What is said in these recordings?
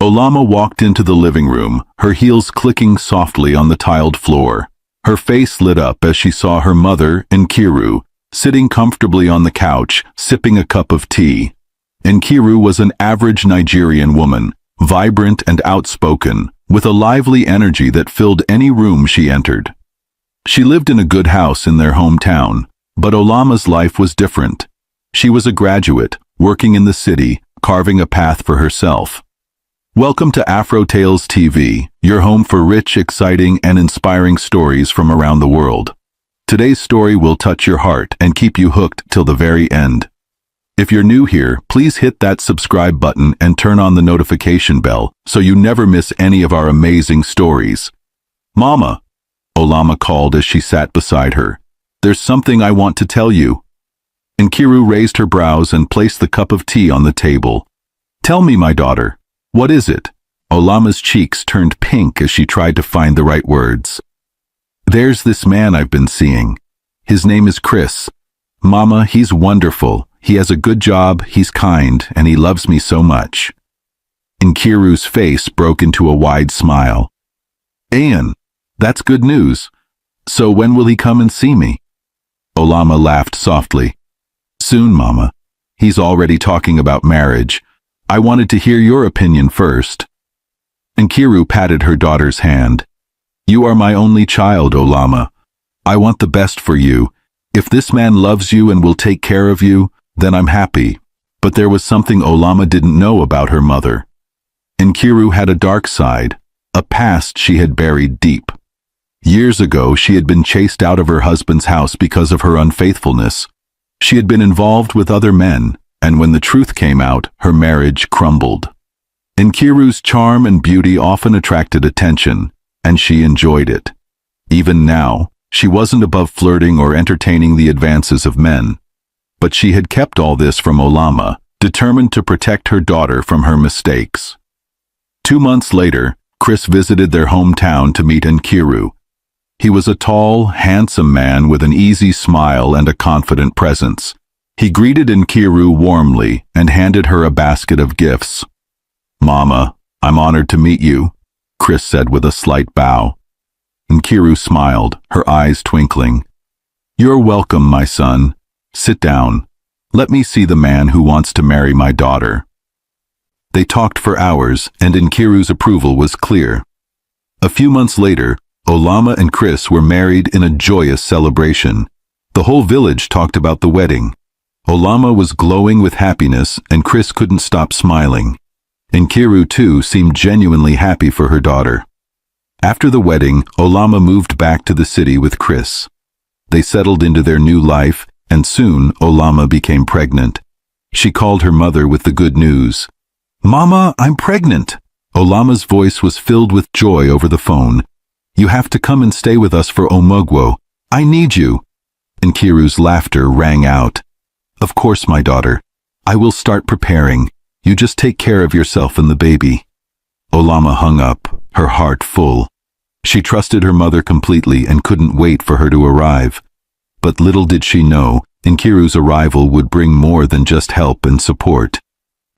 Olama walked into the living room, her heels clicking softly on the tiled floor. Her face lit up as she saw her mother, Nkiru, sitting comfortably on the couch, sipping a cup of tea. Nkiru was an average Nigerian woman, vibrant and outspoken, with a lively energy that filled any room she entered. She lived in a good house in their hometown, but Olama's life was different. She was a graduate, working in the city, carving a path for herself. Welcome to Afro Tales TV, your home for rich, exciting, and inspiring stories from around the world. Today's story will touch your heart and keep you hooked till the very end. If you're new here, please hit that subscribe button and turn on the notification bell so you never miss any of our amazing stories. Mama, Olama called as she sat beside her. There's something I want to tell you. Nkiru raised her brows and placed the cup of tea on the table. Tell me, my daughter. What is it? Olama's cheeks turned pink as she tried to find the right words. There's this man I've been seeing. His name is Chris. Mama, he's wonderful. He has a good job, he's kind, and he loves me so much. Nkiru's face broke into a wide smile. Ayan, that's good news. So when will he come and see me? Olama laughed softly. Soon, Mama. He's already talking about marriage. I wanted to hear your opinion first. Nkiru patted her daughter's hand. You are my only child, Olama. I want the best for you. If this man loves you and will take care of you, then I'm happy. But there was something Olama didn't know about her mother. Nkiru had a dark side, a past she had buried deep. Years ago, she had been chased out of her husband's house because of her unfaithfulness. She had been involved with other men, and when the truth came out, her marriage crumbled. Nkiru's charm and beauty often attracted attention, and she enjoyed it. Even now, she wasn't above flirting or entertaining the advances of men. But she had kept all this from Olama, determined to protect her daughter from her mistakes. 2 months later, Chris visited their hometown to meet Nkiru. He was a tall, handsome man with an easy smile and a confident presence. He greeted Nkiru warmly and handed her a basket of gifts. Mama, I'm honored to meet you, Chris said with a slight bow. Nkiru smiled, her eyes twinkling. You're welcome, my son. Sit down. Let me see the man who wants to marry my daughter. They talked for hours, and Nkiru's approval was clear. A few months later, Olama and Chris were married in a joyous celebration. The whole village talked about the wedding. Olama was glowing with happiness, and Chris couldn't stop smiling. Nkiru, too, seemed genuinely happy for her daughter. After the wedding, Olama moved back to the city with Chris. They settled into their new life, and soon Olama became pregnant. She called her mother with the good news. Mama, I'm pregnant! Olama's voice was filled with joy over the phone. You have to come and stay with us for Omugwo. I need you. Nkiru's laughter rang out. Of course, my daughter. I will start preparing. You just take care of yourself and the baby. Olama hung up, her heart full. She trusted her mother completely and couldn't wait for her to arrive. But little did she know, Nkiru's arrival would bring more than just help and support.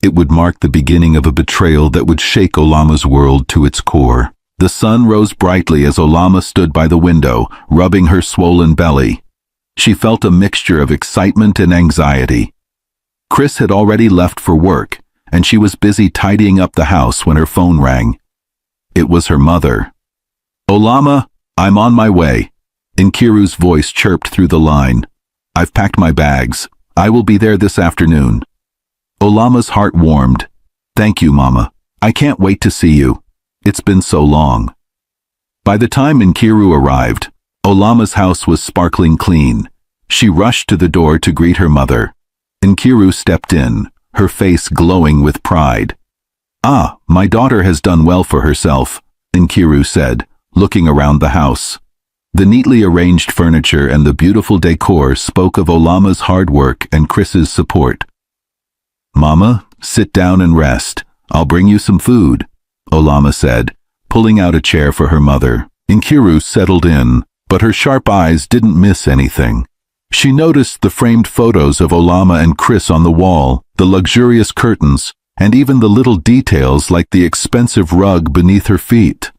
It would mark the beginning of a betrayal that would shake Olama's world to its core. The sun rose brightly as Olama stood by the window, rubbing her swollen belly. She felt a mixture of excitement and anxiety. Chris had already left for work, and she was busy tidying up the house when her phone rang. It was her mother. Olama, I'm on my way. Nkiru's voice chirped through the line. I've packed my bags. I will be there this afternoon. Olama's heart warmed. Thank you, Mama. I can't wait to see you. It's been so long. By the time Nkiru arrived, Olama's house was sparkling clean. She rushed to the door to greet her mother. Nkiru stepped in, her face glowing with pride. Ah, my daughter has done well for herself, Nkiru said, looking around the house. The neatly arranged furniture and the beautiful decor spoke of Olama's hard work and Chris's support. Mama, sit down and rest. I'll bring you some food, Olama said, pulling out a chair for her mother. Nkiru settled in, but her sharp eyes didn't miss anything. She noticed the framed photos of Olama and Chris on the wall, the luxurious curtains, and even the little details like the expensive rug beneath her feet.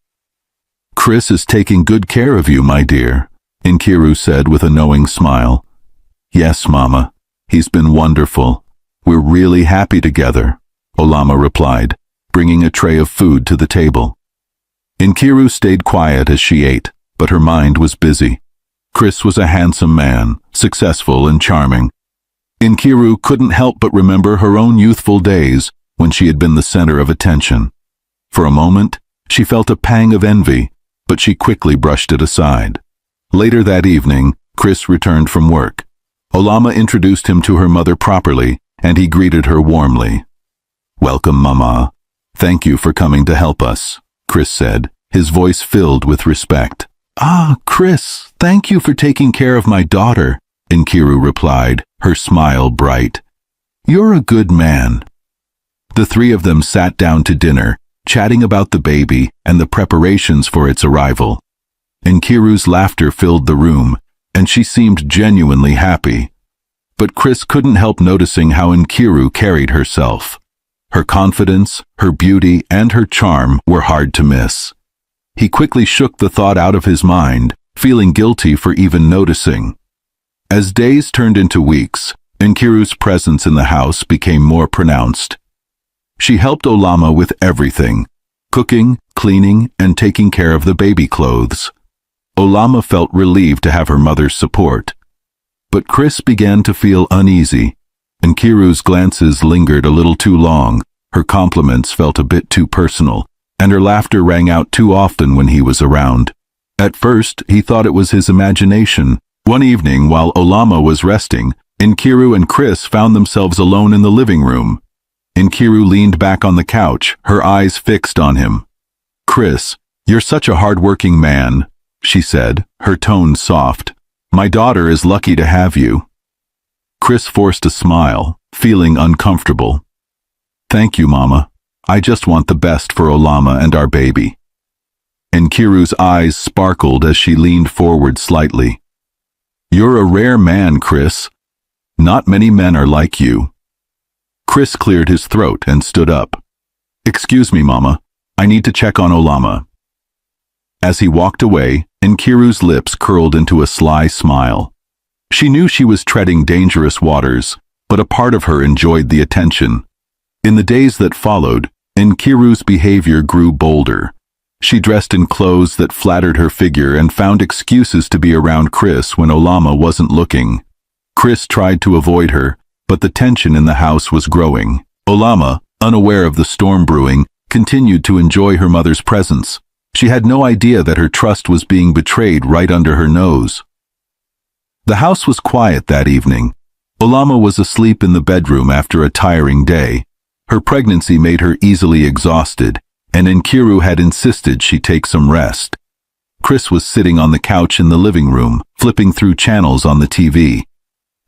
"Chris is taking good care of you, my dear," Nkiru said with a knowing smile. "Yes, Mama. He's been wonderful. We're really happy together," Olama replied, bringing a tray of food to the table. Nkiru stayed quiet as she ate, but her mind was busy. Chris was a handsome man, successful and charming. Nkiru couldn't help but remember her own youthful days when she had been the center of attention. For a moment, she felt a pang of envy, but she quickly brushed it aside. Later that evening, Chris returned from work. Olama introduced him to her mother properly, and he greeted her warmly. "Welcome, Mama. Thank you for coming to help us," Chris said, his voice filled with respect. "Ah, Chris, thank you for taking care of my daughter," Nkiru replied, her smile bright. "You're a good man." The three of them sat down to dinner, chatting about the baby and the preparations for its arrival. Nkiru's laughter filled the room, and she seemed genuinely happy. But Chris couldn't help noticing how Nkiru carried herself. Her confidence, her beauty, and her charm were hard to miss. He quickly shook the thought out of his mind, feeling guilty for even noticing. As days turned into weeks, Nkiru's presence in the house became more pronounced. She helped Olama with everything: cooking, cleaning, and taking care of the baby clothes. Olama felt relieved to have her mother's support. But Chris began to feel uneasy. Nkiru's glances lingered a little too long, her compliments felt a bit too personal, and her laughter rang out too often when he was around. At first, he thought it was his imagination. One evening, while Olama was resting, Nkiru and Chris found themselves alone in the living room. Nkiru leaned back on the couch, her eyes fixed on him. "Chris, you're such a hard-working man," she said, her tone soft. "My daughter is lucky to have you." Chris forced a smile, feeling uncomfortable. "Thank you, Mama. I just want the best for Olama and our baby." Nkiru's eyes sparkled as she leaned forward slightly. "You're a rare man, Chris. Not many men are like you." Chris cleared his throat and stood up. "Excuse me, Mama. I need to check on Olama." As he walked away, Nkiru's lips curled into a sly smile. She knew she was treading dangerous waters, but a part of her enjoyed the attention. In the days that followed, Nkiru's behavior grew bolder. She dressed in clothes that flattered her figure and found excuses to be around Chris when Olama wasn't looking. Chris tried to avoid her, but the tension in the house was growing. Olama, unaware of the storm brewing, continued to enjoy her mother's presence. She had no idea that her trust was being betrayed right under her nose. The house was quiet that evening. Olama was asleep in the bedroom after a tiring day. Her pregnancy made her easily exhausted, and Nkiru had insisted she take some rest. Chris was sitting on the couch in the living room, flipping through channels on the TV.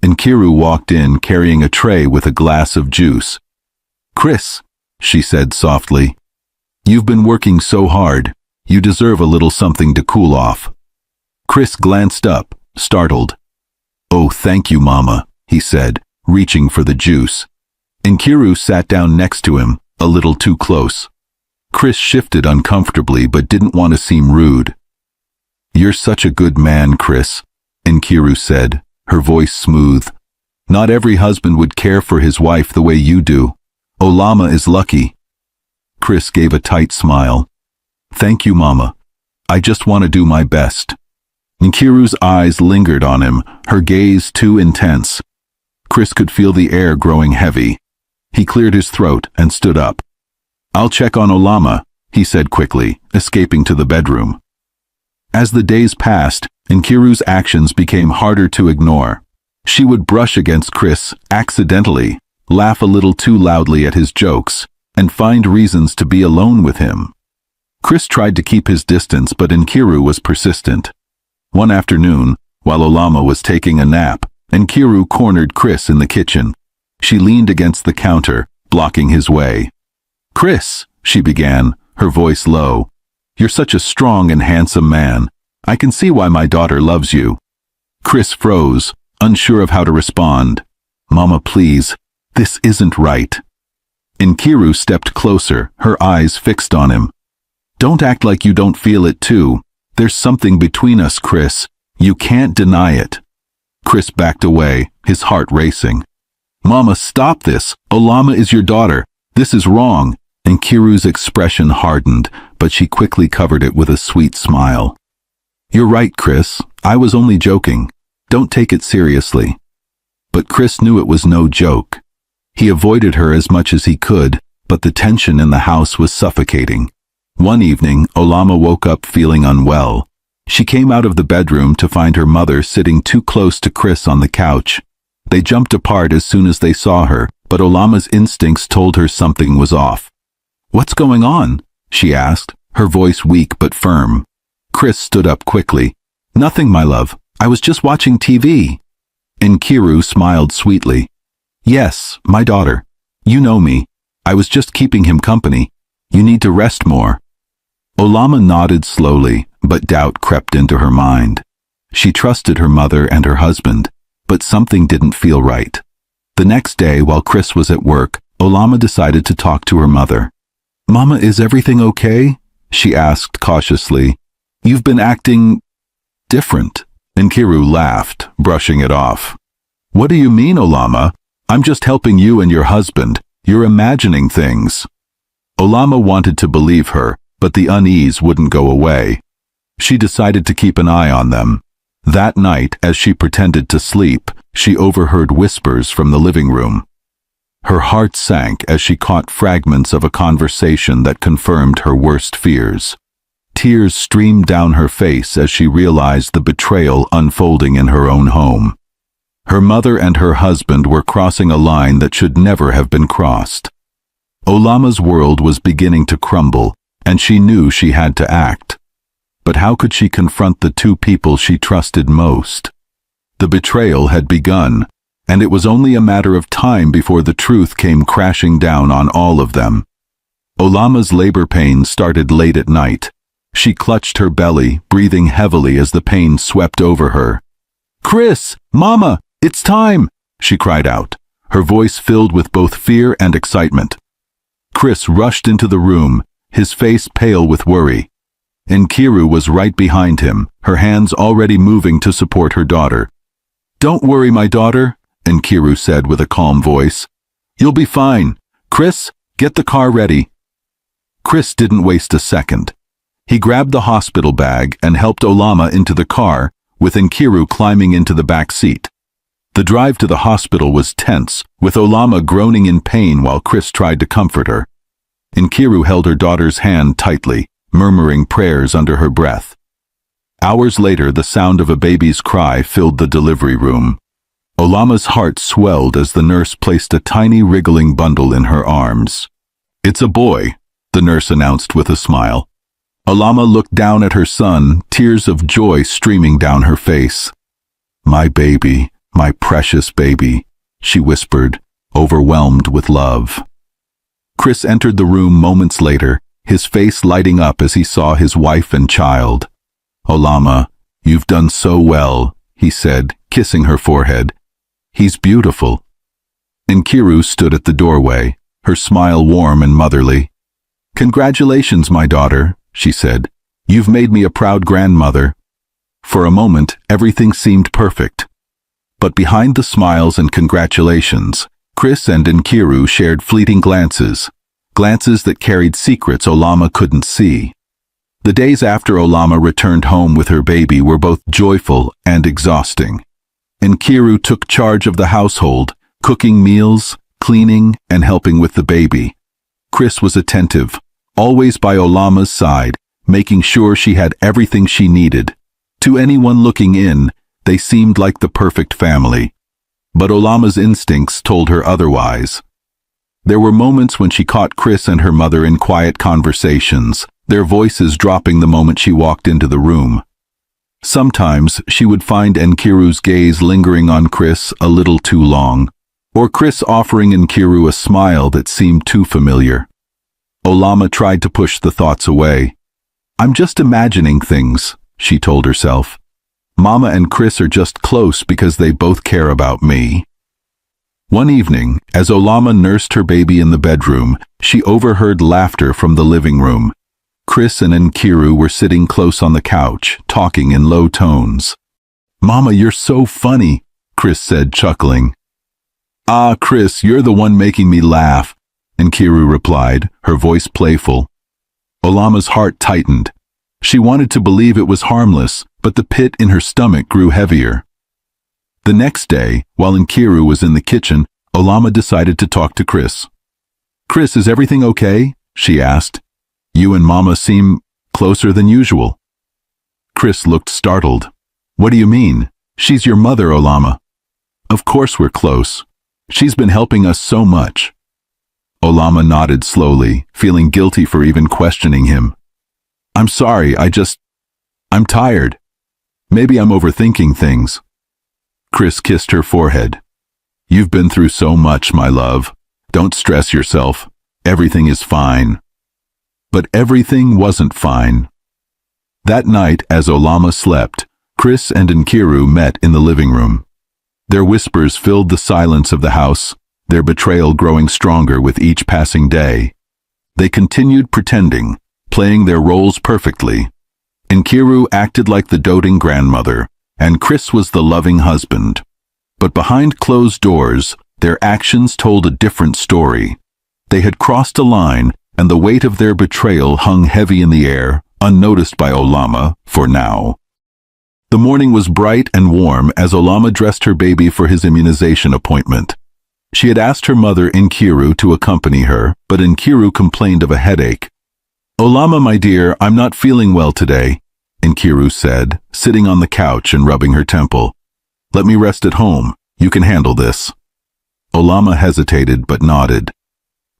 Nkiru walked in carrying a tray with a glass of juice. "Chris," she said softly, "you've been working so hard. You deserve a little something to cool off." Chris glanced up, startled. "Oh, thank you, Mama," he said, reaching for the juice. Nkiru sat down next to him, a little too close. Chris shifted uncomfortably but didn't want to seem rude. "You're such a good man, Chris," Nkiru said, her voice smooth. "Not every husband would care for his wife the way you do. Olama is lucky." Chris gave a tight smile. "Thank you, Mama. I just want to do my best." Nkiru's eyes lingered on him, her gaze too intense. Chris could feel the air growing heavy. He cleared his throat and stood up. "I'll check on Olama," he said quickly, escaping to the bedroom. As the days passed, Nkiru's actions became harder to ignore. She would brush against Chris accidentally, laugh a little too loudly at his jokes, and find reasons to be alone with him. Chris tried to keep his distance, but Nkiru was persistent. One afternoon, while Olama was taking a nap, Nkiru cornered Chris in the kitchen. She leaned against the counter, blocking his way. "Chris," she began, her voice low, "you're such a strong and handsome man. I can see why my daughter loves you." Chris froze, unsure of how to respond. "Mama, please, this isn't right." Nkiru stepped closer, her eyes fixed on him. Don't act like you don't feel it too. There's something between us, Chris. You can't deny it. Chris backed away, his heart racing. Mama, stop this. Olama is your daughter. This is wrong. Nkiru's expression hardened, but she quickly covered it with a sweet smile. You're right, Chris. I was only joking. Don't take it seriously. But Chris knew it was no joke. He avoided her as much as he could, but the tension in the house was suffocating. One evening, Olama woke up feeling unwell. She came out of the bedroom to find her mother sitting too close to Chris on the couch. They jumped apart as soon as they saw her, but Olama's instincts told her something was off. What's going on? She asked, her voice weak but firm. Chris stood up quickly. Nothing, my love. I was just watching TV. Nkiru smiled sweetly. Yes, my daughter. You know me. I was just keeping him company. You need to rest more. Olama nodded slowly, but doubt crept into her mind. She trusted her mother and her husband, but something didn't feel right. The next day, while Chris was at work, Olama decided to talk to her mother. Mama, is everything okay? She asked cautiously. You've been acting different. Nkiru laughed, brushing it off. What do you mean, Olama? I'm just helping you and your husband. You're imagining things. Olama wanted to believe her, but the unease wouldn't go away. She decided to keep an eye on them. That night, as she pretended to sleep, she overheard whispers from the living room. Her heart sank as she caught fragments of a conversation that confirmed her worst fears. Tears streamed down her face as she realized the betrayal unfolding in her own home. Her mother and her husband were crossing a line that should never have been crossed. Olama's world was beginning to crumble, and she knew she had to act. But how could she confront the two people she trusted most? The betrayal had begun, and it was only a matter of time before the truth came crashing down on all of them. Olama's labor pains started late at night. She clutched her belly, breathing heavily as the pain swept over her. Chris! Mama! It's time! She cried out, her voice filled with both fear and excitement. Chris rushed into the room, his face pale with worry. Nkiru was right behind him, her hands already moving to support her daughter. Don't worry, my daughter, Nkiru said with a calm voice. You'll be fine. Chris, get the car ready. Chris didn't waste a second. He grabbed the hospital bag and helped Olama into the car, with Nkiru climbing into the back seat. The drive to the hospital was tense, with Olama groaning in pain while Chris tried to comfort her. Nkiru held her daughter's hand tightly, murmuring prayers under her breath. Hours later, the sound of a baby's cry filled the delivery room. Olama's heart swelled as the nurse placed a tiny wriggling bundle in her arms. It's a boy, the nurse announced with a smile. Olama looked down at her son, tears of joy streaming down her face. My baby, my precious baby, she whispered, overwhelmed with love. Chris entered the room moments later, his face lighting up as he saw his wife and child. Olama, you've done so well, he said, kissing her forehead. He's beautiful. Nkiru stood at the doorway, her smile warm and motherly. Congratulations, my daughter, she said. You've made me a proud grandmother. For a moment, everything seemed perfect. But behind the smiles and congratulations, Chris and Nkiru shared fleeting glances that carried secrets Olama couldn't see. The days after Olama returned home with her baby were both joyful and exhausting. Nkiru took charge of the household, cooking meals, cleaning, and helping with the baby. Chris was attentive, always by Olama's side, making sure she had everything she needed. To anyone looking in, they seemed like the perfect family. But Olama's instincts told her otherwise. There were moments when she caught Chris and her mother in quiet conversations, their voices dropping the moment she walked into the room. Sometimes she would find Nkiru's gaze lingering on Chris a little too long, or Chris offering Nkiru a smile that seemed too familiar. Olama tried to push the thoughts away. I'm just imagining things, she told herself. Mama and Chris are just close because they both care about me. One evening, as Olama nursed her baby in the bedroom, she overheard laughter from the living room. Chris and Nkiru were sitting close on the couch, talking in low tones. "Mama, you're so funny," Chris said, chuckling. "Ah, Chris, you're the one making me laugh," Nkiru replied, her voice playful. Olama's heart tightened. She wanted to believe it was harmless, but the pit in her stomach grew heavier. The next day, while Nkiru was in the kitchen, Olama decided to talk to Chris. "Chris, is everything okay?" she asked. "You and Mama seem closer than usual." Chris looked startled. "What do you mean? She's your mother, Olama." "Of course we're close. She's been helping us so much." Olama nodded slowly, feeling guilty for even questioning him. "I'm sorry, I'm tired. Maybe I'm overthinking things." Chris kissed her forehead. "You've been through so much, my love. Don't stress yourself. Everything is fine." But everything wasn't fine. That night, as Olama slept, Chris and Nkiru met in the living room. Their whispers filled the silence of the house, their betrayal growing stronger with each passing day. They continued pretending, playing their roles perfectly. Nkiru acted like the doting grandmother, and Chris was the loving husband. But behind closed doors, their actions told a different story. They had crossed a line, and the weight of their betrayal hung heavy in the air, unnoticed by Olama, for now. The morning was bright and warm as Olama dressed her baby for his immunization appointment. She had asked her mother Nkiru to accompany her, but Nkiru complained of a headache. "Olama, my dear, I'm not feeling well today," Nkiru said, sitting on the couch and rubbing her temple. "Let me rest at home. You can handle this." Olama hesitated but nodded.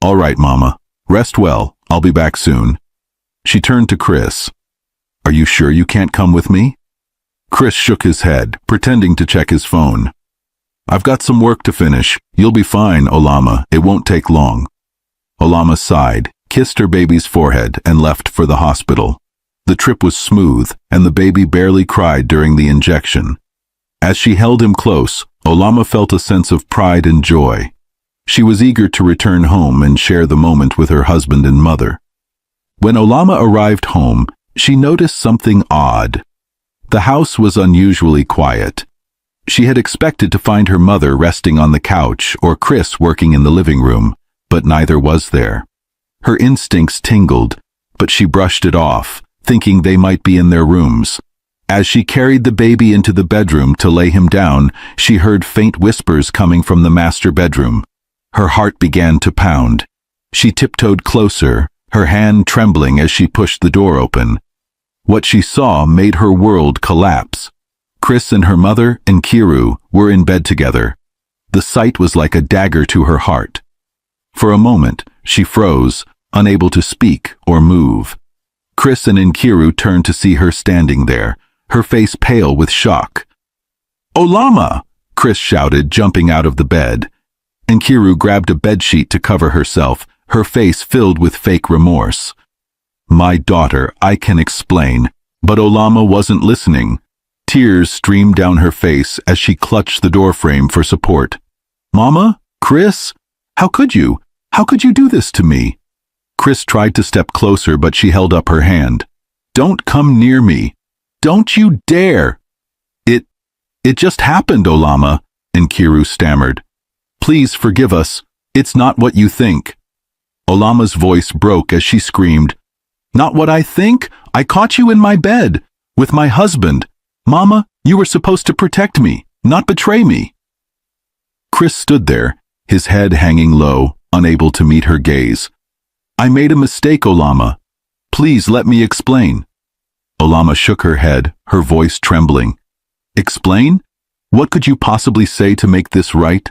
"All right, Mama. Rest well. I'll be back soon." She turned to Chris. "Are you sure you can't come with me?" Chris shook his head, pretending to check his phone. "I've got some work to finish. You'll be fine, Olama. It won't take long." Olama sighed, kissed her baby's forehead, and left for the hospital. The trip was smooth, and the baby barely cried during the injection. As she held him close, Olama felt a sense of pride and joy. She was eager to return home and share the moment with her husband and mother. When Olama arrived home, she noticed something odd. The house was unusually quiet. She had expected to find her mother resting on the couch or Chris working in the living room, but neither was there. Her instincts tingled, but she brushed it off, thinking they might be in their rooms. As she carried the baby into the bedroom to lay him down, she heard faint whispers coming from the master bedroom. Her heart began to pound. She tiptoed closer, her hand trembling as she pushed the door open. What she saw made her world collapse. Chris and her mother, Nkiru, were in bed together. The sight was like a dagger to her heart. For a moment, she froze, unable to speak or move. Chris and Nkiru turned to see her standing there, her face pale with shock. "Olama!" Chris shouted, jumping out of the bed. Nkiru grabbed a bedsheet to cover herself, her face filled with fake remorse. "My daughter, I can explain." But Olama wasn't listening. Tears streamed down her face as she clutched the doorframe for support. "Mama? Chris? How could you? How could you do this to me?" Chris tried to step closer, but she held up her hand. "Don't come near me. Don't you dare." It just happened, Olama," Nkiru stammered. "Please forgive us. It's not what you think." Olama's voice broke as she screamed, "Not what I think? I caught you in my bed, with my husband. Mama, you were supposed to protect me, not betray me." Chris stood there, his head hanging low, unable to meet her gaze. "I made a mistake, Olama. Please let me explain." Olama shook her head, her voice trembling. "Explain? What could you possibly say to make this right?"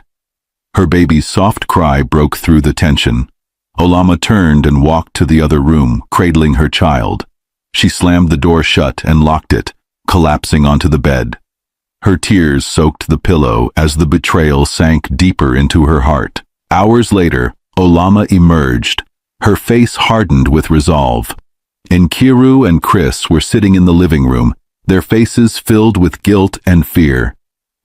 Her baby's soft cry broke through the tension. Olama turned and walked to the other room, cradling her child. She slammed the door shut and locked it, collapsing onto the bed. Her tears soaked the pillow as the betrayal sank deeper into her heart. Hours later, Olama emerged, her face hardened with resolve. Nkiru and Chris were sitting in the living room, their faces filled with guilt and fear.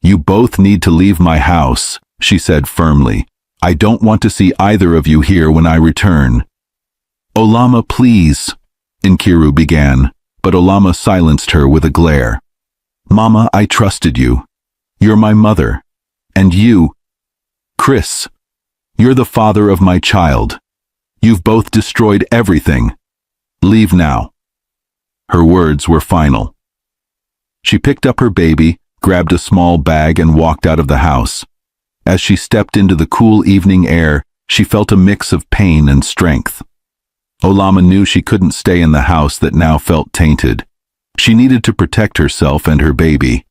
"You both need to leave my house," she said firmly. "I don't want to see either of you here when I return." "Olama, please," Nkiru began, but Olama silenced her with a glare. "Mama, I trusted you. You're my mother. And you, Chris, you're the father of my child. You've both destroyed everything. Leave now." Her words were final. She picked up her baby, grabbed a small bag, and walked out of the house. As she stepped into the cool evening air, she felt a mix of pain and strength. Olama knew she couldn't stay in the house that now felt tainted. She needed to protect herself and her baby.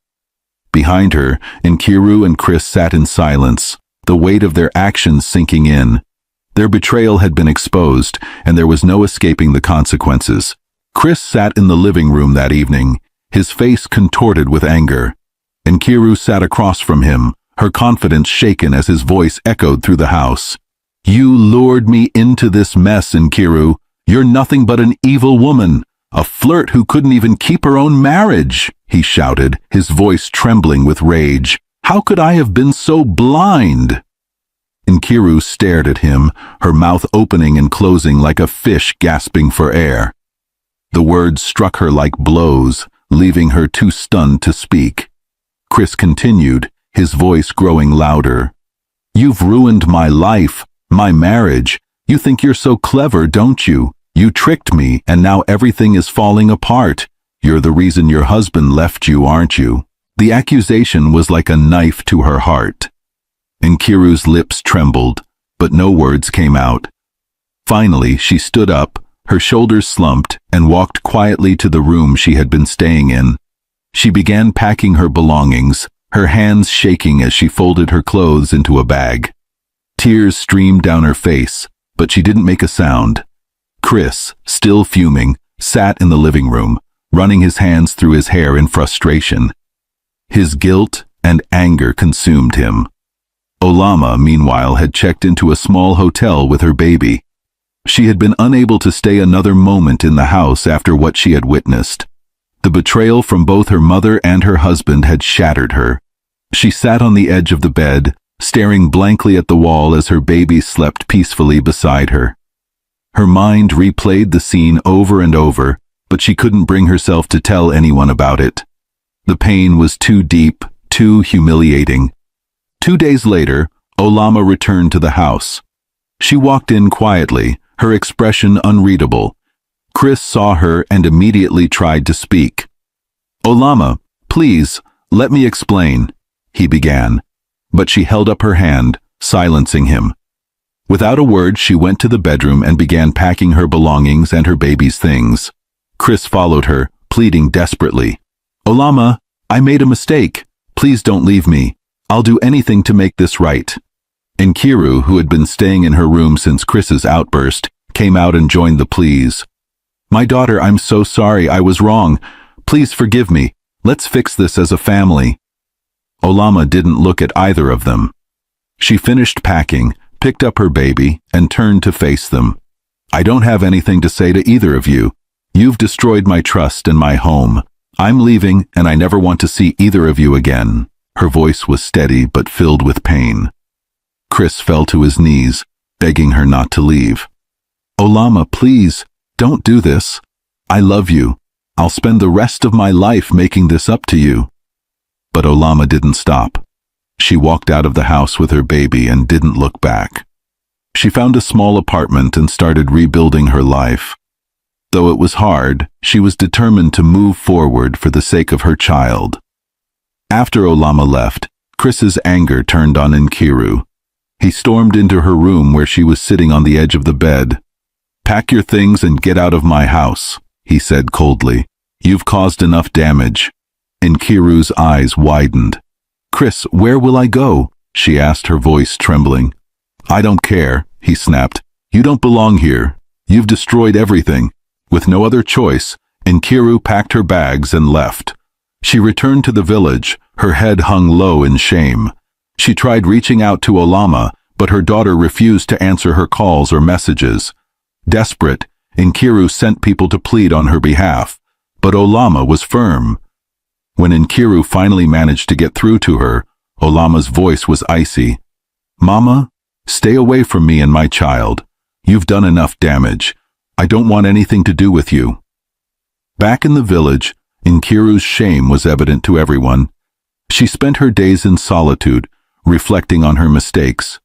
Behind her, Nkiru and Chris sat in silence, the weight of their actions sinking in. Their betrayal had been exposed, and there was no escaping the consequences. Chris sat in the living room that evening, his face contorted with anger. Nkiru sat across from him, her confidence shaken as his voice echoed through the house. "You lured me into this mess, Nkiru. You're nothing but an evil woman, a flirt who couldn't even keep her own marriage," he shouted, his voice trembling with rage. "How could I have been so blind?" Nkiru stared at him, her mouth opening and closing like a fish gasping for air. The words struck her like blows, leaving her too stunned to speak. Chris continued, his voice growing louder. "You've ruined my life, my marriage. You think you're so clever, don't you? You tricked me, and now everything is falling apart. You're the reason your husband left you, aren't you?" The accusation was like a knife to her heart. Nkiru's lips trembled, but no words came out. Finally, she stood up, her shoulders slumped, and walked quietly to the room she had been staying in. She began packing her belongings, her hands shaking as she folded her clothes into a bag. Tears streamed down her face, but she didn't make a sound. Chris, still fuming, sat in the living room, running his hands through his hair in frustration. His guilt and anger consumed him. Olama, meanwhile, had checked into a small hotel with her baby. She had been unable to stay another moment in the house after what she had witnessed. The betrayal from both her mother and her husband had shattered her. She sat on the edge of the bed, staring blankly at the wall as her baby slept peacefully beside her. Her mind replayed the scene over and over, but she couldn't bring herself to tell anyone about it. The pain was too deep, too humiliating. 2 days later, Olama returned to the house. She walked in quietly, her expression unreadable. Chris saw her and immediately tried to speak. "Olama, please, let me explain," he began, but she held up her hand, silencing him. Without a word, she went to the bedroom and began packing her belongings and her baby's things. Chris followed her, pleading desperately. "Olama, I made a mistake. Please don't leave me. I'll do anything to make this right." Nkiru, who had been staying in her room since Chris's outburst, came out and joined the pleas. "My daughter, I'm so sorry, I was wrong. Please forgive me. Let's fix this as a family." Olama didn't look at either of them. She finished packing, picked up her baby, and turned to face them. "I don't have anything to say to either of you. You've destroyed my trust and my home. I'm leaving, and I never want to see either of you again." Her voice was steady but filled with pain. Chris fell to his knees, begging her not to leave. "Olama, please, don't do this. I love you. I'll spend the rest of my life making this up to you." But Olama didn't stop. She walked out of the house with her baby and didn't look back. She found a small apartment and started rebuilding her life. Though it was hard, she was determined to move forward for the sake of her child. After Olama left, Chris's anger turned on Nkiru. He stormed into her room where she was sitting on the edge of the bed. "Pack your things and get out of my house," he said coldly. "You've caused enough damage." Nkiru's eyes widened. "Chris, where will I go?" she asked, her voice trembling. "I don't care," he snapped. "You don't belong here. You've destroyed everything." With no other choice, Nkiru packed her bags and left. She returned to the village, her head hung low in shame. She tried reaching out to Olama, but her daughter refused to answer her calls or messages. Desperate, Nkiru sent people to plead on her behalf, but Olama was firm. When Nkiru finally managed to get through to her, Olama's voice was icy. "Mama, stay away from me and my child. You've done enough damage. I don't want anything to do with you." Back in the village, Nkiru's shame was evident to everyone. She spent her days in solitude, reflecting on her mistakes.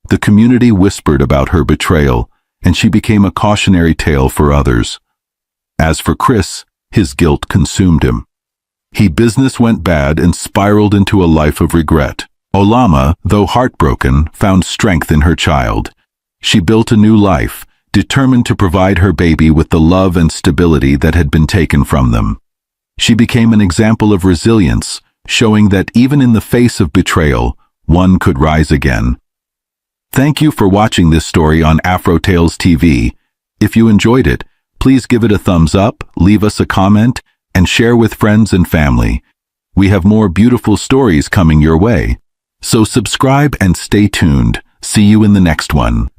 The community whispered about her betrayal, and she became a cautionary tale for others. As for Chris, his guilt consumed him. Business went bad and spiraled into a life of regret. Olama, though heartbroken, found strength in her child. She built a new life, determined to provide her baby with the love and stability that had been taken from them. She became an example of resilience, showing that even in the face of betrayal, one could rise again. Thank you for watching this story on Afro Tales TV. If you enjoyed it, please give it a thumbs up, leave us a comment, and share with friends and family. We have more beautiful stories coming your way. So subscribe and stay tuned. See you in the next one.